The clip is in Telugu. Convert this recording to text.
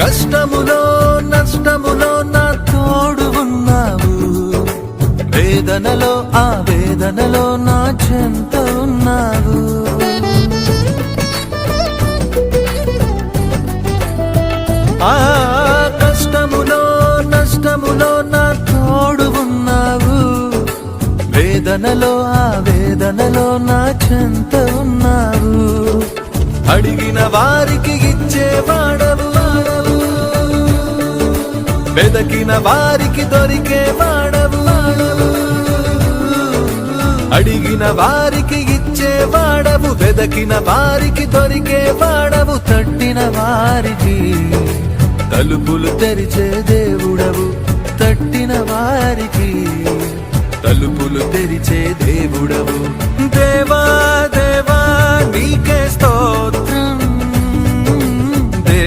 కష్టములో నష్టములో నా తోడు ఉన్నావు, వేదనలో ఆ వేదనలో నా చెంత ఉన్నావు. ఆ కష్టములో నష్టములో నా తోడు ఉన్నావు, వేదనలో ఆ వేదనలో నా చెంత ఉన్నావు. అడిగిన వారికి ఇచ్చేవాడవు, వెదకిన వారికి దొరికేవాడవు. అడిగిన వారికి ఇచ్చేవాడవు, వెదకిన వారికి దొరికేవాడవు. తట్టిన వారికి తలుపులు తెరిచే దేవుడవు, తట్టిన వారికి తలుపులు తెరిచే దేవుడవు. దేవా దేవా నీకే స్తోత్రం.